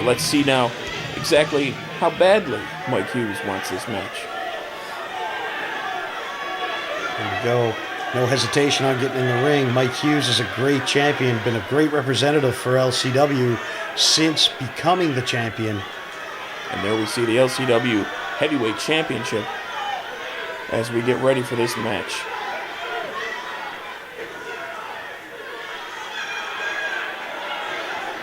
But let's see now exactly how badly Mike Hughes wants this match. There we go. No hesitation on getting in the ring. Mike Hughes is a great champion, been a great representative for LCW since becoming the champion. And there we see the LCW Heavyweight Championship as we get ready for this match.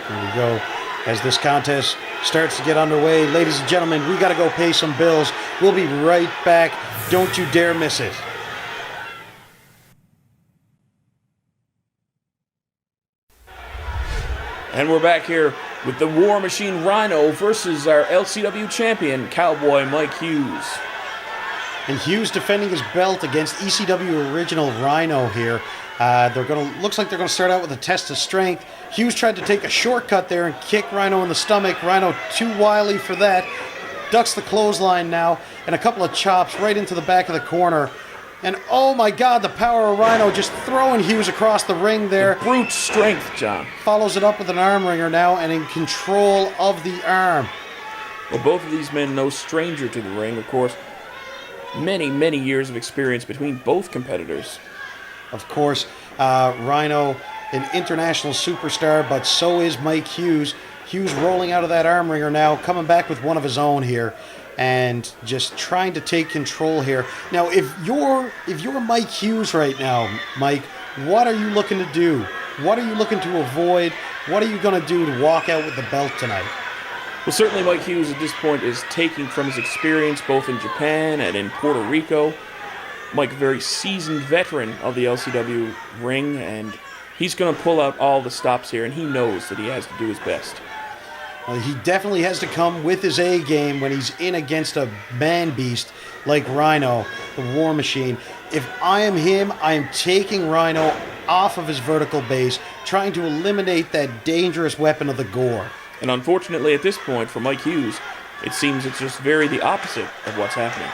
Here we go. As this contest starts to get underway, ladies and gentlemen, we got to go pay some bills. We'll be right back. Don't you dare miss it. And we're back here with the War Machine Rhyno versus our LCW champion, Cowboy Mike Hughes. And Hughes defending his belt against ECW original Rhyno here. Looks like they're gonna start out with a test of strength. Hughes tried to take a shortcut there and kick Rhyno in the stomach. Rhyno too wily for that. Ducks the clothesline now, and a couple of chops right into the back of the corner. And oh my God, the power of Rhyno just throwing Hughes across the ring there. The brute strength, John. Follows it up with an arm wringer now and in control of the arm. Well, both of these men no stranger to the ring, of course. Many, many years of experience between both competitors. Of course, Rhyno, an international superstar, but so is Mike Hughes. Hughes rolling out of that arm wringer now, coming back with one of his own here. And just trying to take control here. Now, if you're Mike Hughes right now, Mike, what are you looking to do? What are you looking to avoid? What are you going to do to walk out with the belt tonight? Well, certainly Mike Hughes at this point is taking from his experience both in Japan and in Puerto Rico. Mike, a very seasoned veteran of the LCW ring, and he's going to pull out all the stops here, and he knows that he has to do his best. He definitely has to come with his A game when he's in against a man beast like Rhyno, the War Machine. If I am him, I am taking Rhyno off of his vertical base, trying to eliminate that dangerous weapon of the gore. And unfortunately at this point for Mike Hughes, it seems it's just very the opposite of what's happening.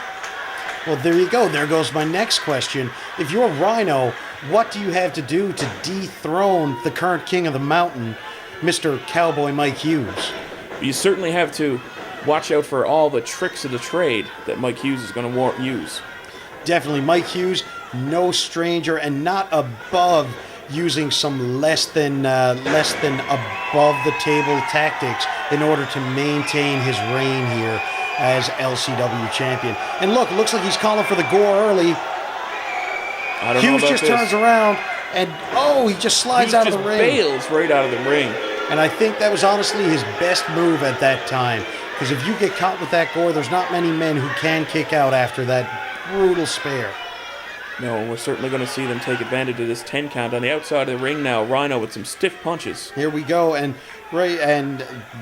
Well, there you go. There goes my next question. If you're Rhyno, what do you have to do to dethrone the current king of the mountain, Mr. Cowboy Mike Hughes? You certainly have to watch out for all the tricks of the trade that Mike Hughes is going to use. Definitely. Mike Hughes, no stranger and not above using some less than above the table tactics in order to maintain his reign here as LCW champion. And look, it looks like he's calling for the gore early. Hughes just turns around and he just slides out of the ring. Bails right out of the ring. And I think that was honestly his best move at that time. Because if you get caught with that gore, there's not many men who can kick out after that brutal spare. No, we're certainly going to see them take advantage of this 10 count on the outside of the ring now. Rhyno with some stiff punches. Here we go, and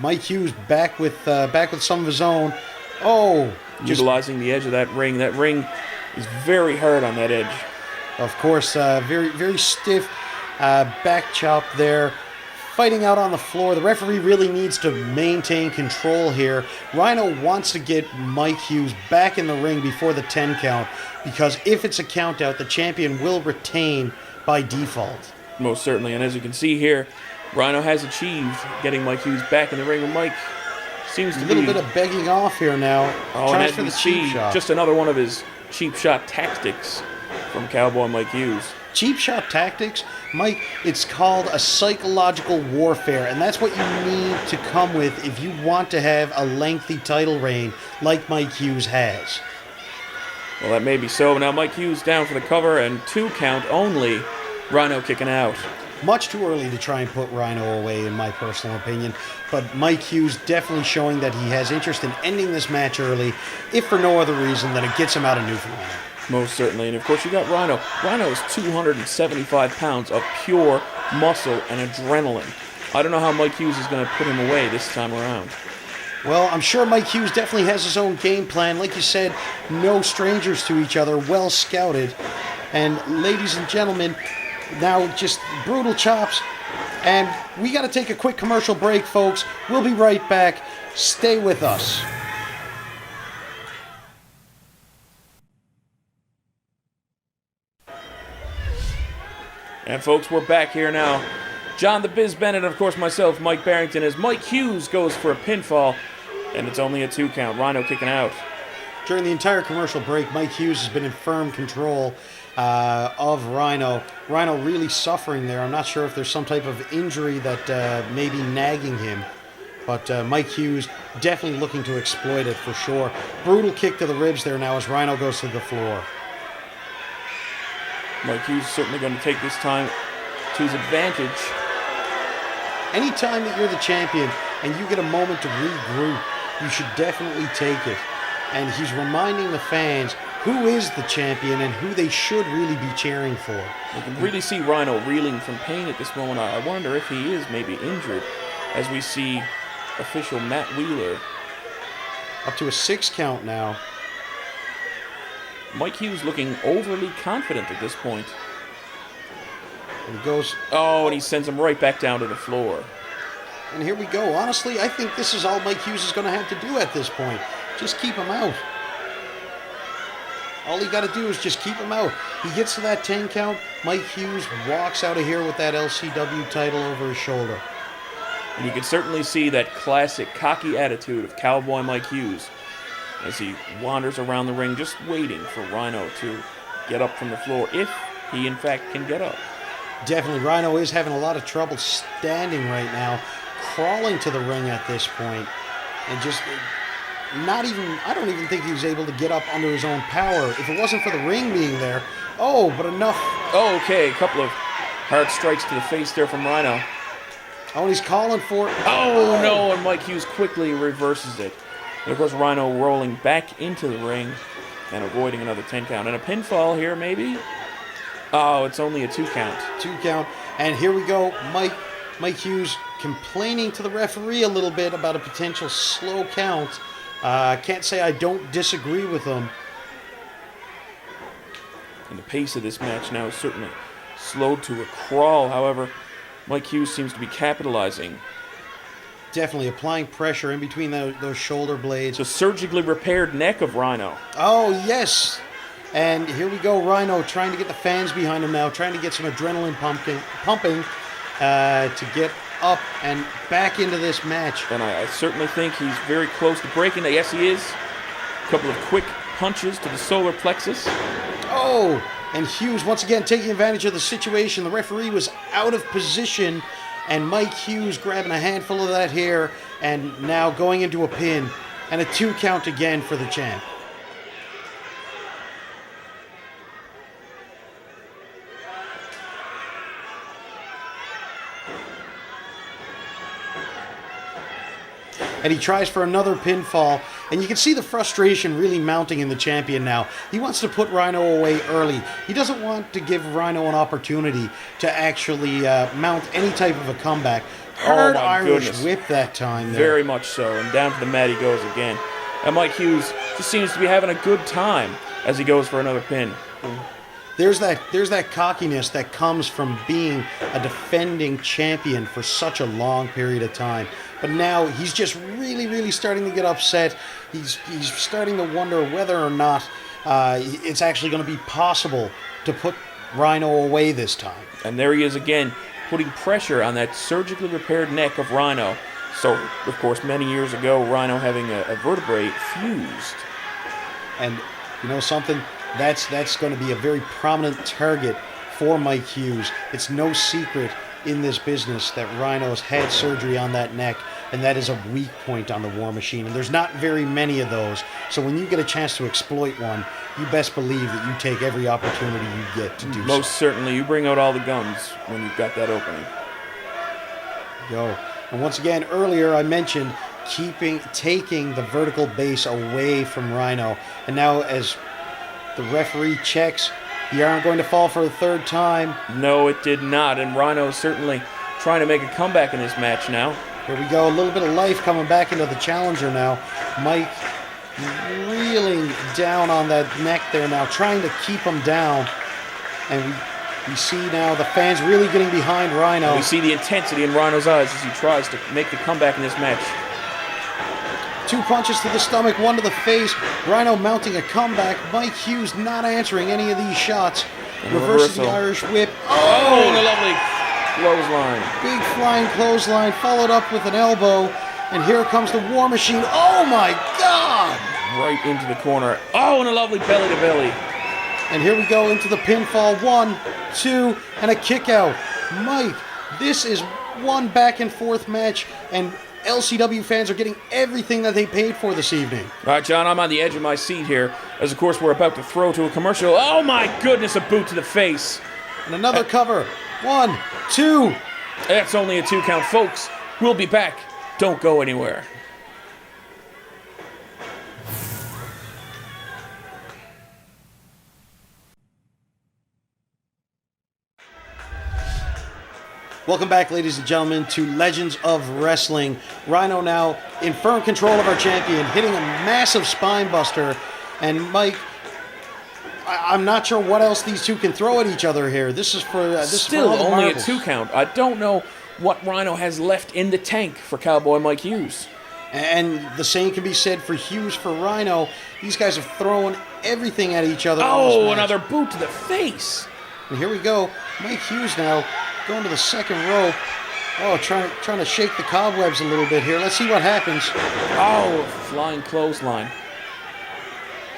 Mike Hughes back with some of his own. Utilizing the edge of that ring. That ring is very hard on that edge. Of course, very, very stiff back chop there. Fighting out on the floor. The referee really needs to maintain control here. Rhyno wants to get Mike Hughes back in the ring before the 10 count, because if it's a count out, the champion will retain by default. Most certainly, and as you can see here, Rhyno has achieved getting Mike Hughes back in the ring, and Mike seems to be... A little bit of begging off here now. Tries for the cheap shot. Just another one of his cheap shot tactics from Cowboy Mike Hughes. Cheap shot tactics? Mike, it's called a psychological warfare, and that's what you need to come with if you want to have a lengthy title reign like Mike Hughes has. Well, that may be so. Now Mike Hughes down for the cover, and 2 count only. Rhyno kicking out. Much too early to try and put Rhyno away, in my personal opinion, but Mike Hughes definitely showing that he has interest in ending this match early, if for no other reason than it gets him out of Newfoundland. Most certainly, and of course you got Rhyno. Rhyno is 275 pounds of pure muscle and adrenaline. I don't know how Mike Hughes is going to put him away this time around. Well, I'm sure Mike Hughes definitely has his own game plan. Like you said, no strangers to each other, well scouted. And ladies and gentlemen, now just brutal chops. And we got to take a quick commercial break, folks. We'll be right back. Stay with us. And folks, we're back here now John the Biz Bennett, and of course myself, Mike Barrington, as Mike Hughes goes for a pinfall, and it's only a 2 count. Rhyno kicking out. During the entire commercial break, Mike Hughes has been in firm control of Rhyno. Rhyno really suffering there. I'm not sure if there's some type of injury that may be nagging him. But Mike Hughes definitely looking to exploit it for sure. Brutal kick to the ribs there now as Rhyno goes to the floor. Mike Hughes certainly going to take this time to his advantage. Anytime that you're the champion and you get a moment to regroup, you should definitely take it. And he's reminding the fans who is the champion and who they should really be cheering for. You can really see Rhyno reeling from pain at this moment. I wonder if he is maybe injured, as we see official Matt Wheeler. Up to a 6 count now. Mike Hughes looking overly confident at this point. And he goes... Oh, and he sends him right back down to the floor. And here we go. Honestly, I think this is all Mike Hughes is going to have to do at this point. Just keep him out. All he got to do is just keep him out. He gets to that 10 count. Mike Hughes walks out of here with that LCW title over his shoulder. And you can certainly see that classic cocky attitude of Cowboy Mike Hughes as he wanders around the ring just waiting for Rhyno to get up from the floor, if he in fact can get up. Definitely, Rhyno is having a lot of trouble standing right now, crawling to the ring at this point, and just not even, I don't even think he was able to get up under his own power. If it wasn't for the ring being there, but enough. Oh, okay, a couple of hard strikes to the face there from Rhyno. Oh, and he's calling for it. Oh, no, and Mike Hughes quickly reverses it. And of course, Rhyno rolling back into the ring and avoiding another 10 count. And a pinfall here, maybe? Oh, it's only a 2 count. 2 count. And here we go. Mike Hughes complaining to the referee a little bit about a potential slow count. Can't say I don't disagree with him. And the pace of this match now is certainly slowed to a crawl. However, Mike Hughes seems to be capitalizing. Definitely applying pressure in between those shoulder blades. The surgically repaired neck of Rhyno. Oh, yes. And here we go, Rhyno trying to get the fans behind him now, trying to get some adrenaline pumping to get up and back into this match. And I certainly think he's very close to breaking it. Yes, he is. A couple of quick punches to the solar plexus. Oh, and Hughes once again taking advantage of the situation. The referee was out of position, and Mike Hughes grabbing a handful of that hair and now going into a pin. And a 2 count again for the champ. And he tries for another pinfall. And you can see the frustration really mounting in the champion now. He wants to put Rhyno away early. He doesn't want to give Rhyno an opportunity to actually mount any type of a comeback. Hard Irish whip that time there. Very much so. And down to the mat he goes again. And Mike Hughes just seems to be having a good time as he goes for another pin. There's that cockiness that comes from being a defending champion for such a long period of time. But now he's just really starting to get upset. He's starting to wonder whether or not it's actually going to be possible to put Rhyno away this time. And there he is again, putting pressure on that surgically repaired neck of Rhyno. So, of course, many years ago, Rhyno having a vertebrae fused. And you know something? That's going to be a very prominent target for Mike Hughes. It's no secret in this business that Rhyno's had surgery on that neck, and that is a weak point on the War Machine. And there's not very many of those. So when you get a chance to exploit one, you best believe that you take every opportunity you get to do so. Most certainly. You bring out all the guns when you've got that opening. Go. And once again, earlier I mentioned taking the vertical base away from Rhyno. And now as the referee checks, the arm going to fall for a 3rd time. No, it did not. And Rhyno is certainly trying to make a comeback in this match now. Here we go. A little bit of life coming back into the challenger now. Mike reeling down on that neck there now, trying to keep him down. And we see now the fans really getting behind Rhyno. And we see the intensity in Rhyno's eyes as he tries to make the comeback in this match. 2 punches to the stomach, 1 to the face. Rhyno mounting a comeback. Mike Hughes not answering any of these shots. Reverses the Irish whip. Oh, and a lovely clothesline. Big flying clothesline followed up with an elbow. And here comes the War Machine. Oh my God! Right into the corner. Oh, and a lovely belly to belly. And here we go into the pinfall. 1, 2, and a kick out. Mike, this is one back and forth match, and LCW fans are getting everything that they paid for this evening. All right, John, I'm on the edge of my seat here, as of course we're about to throw to a commercial. Oh my goodness, a boot to the face. And another cover. 1, 2. That's only a 2 count, folks. We'll be back. Don't go anywhere. Welcome back, ladies and gentlemen, to Legends of Wrestling. Rhyno now in firm control of our champion, hitting a massive spine buster. And Mike, I'm not sure what else these two can throw at each other here. This is for Still for all the only marbles. a 2 count. I don't know what Rhyno has left in the tank for Cowboy Mike Hughes. And the same can be said for Hughes for Rhyno. These guys have thrown everything at each other. in this Oh, match. another boot to the face. And here we go. Mike Hughes now going to the second row. Oh, trying to shake the cobwebs a little bit here. Let's see what happens. Oh, flying clothesline.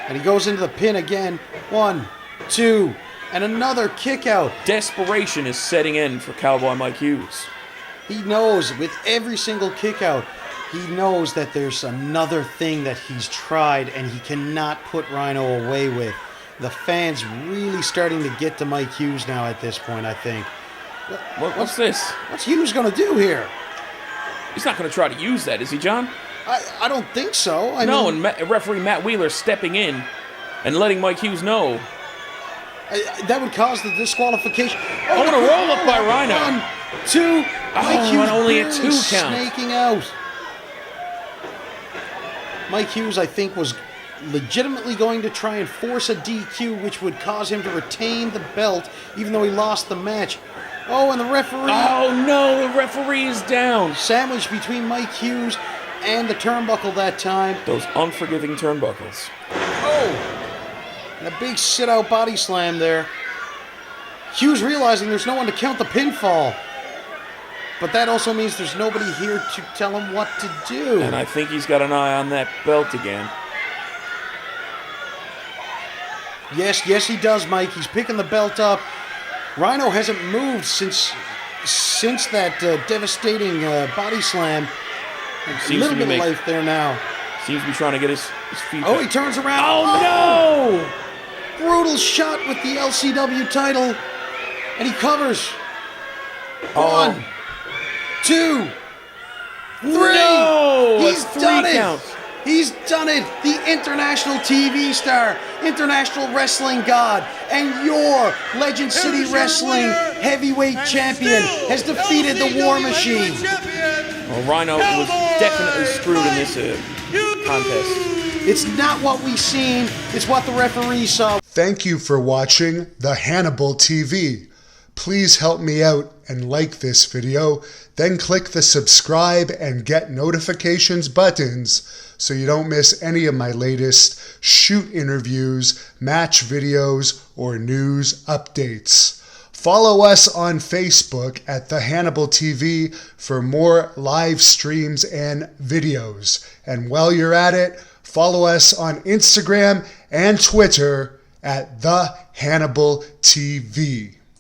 And he goes into the pin again. 1, 2, and another kick out. Desperation is setting in for Cowboy Mike Hughes. He knows with every single kick out, he knows that there's another thing that he's tried and he cannot put Rhyno away with. The fans really starting to get to Mike Hughes now at this point, I think. What's this? What's Hughes going to do here? He's not going to try to use that, is he, John? I don't think so. I No, mean, and referee Matt Wheeler stepping in and letting Mike Hughes know. that would cause the disqualification. Oh, and a roll up by Rhyno. 1, 2. Mike Hughes and only a barely 2 count. snaking out. Mike Hughes, I think, was legitimately going to try and force a DQ, which would cause him to retain the belt, even though he lost the match. Oh, and the referee. Oh, no, the referee is down. Sandwiched between Mike Hughes and the turnbuckle that time. Those unforgiving turnbuckles. Oh! And a big sit-out body slam there. Hughes realizing there's no one to count the pinfall. But that also means there's nobody here to tell him what to do. And I think he's got an eye on that belt again. Yes, he does, Mike. He's picking the belt up. Rhyno hasn't moved since that devastating body slam. A little bit of life there now. Seems to be trying to get his feet. Oh, he turns around. Oh, no! Brutal shot with the LCW title. And he covers. 1, 2, 3. No! He's A 3 done it. count. He's done it. The international TV star, international wrestling god, and your Legend City Wrestling heavyweight champion has defeated the War Machine. Well, Rhyno was definitely screwed in this contest. It's not what we seen. It's what the referee saw. Thank you for watching the Hannibal TV. Please help me out and like this video, then click the subscribe and get notifications buttons so you don't miss any of my latest shoot interviews, match videos, or news updates. Follow us on Facebook at the Hannibal TV for more live streams and videos. And while you're at it, follow us on Instagram and Twitter at the Hannibal TV.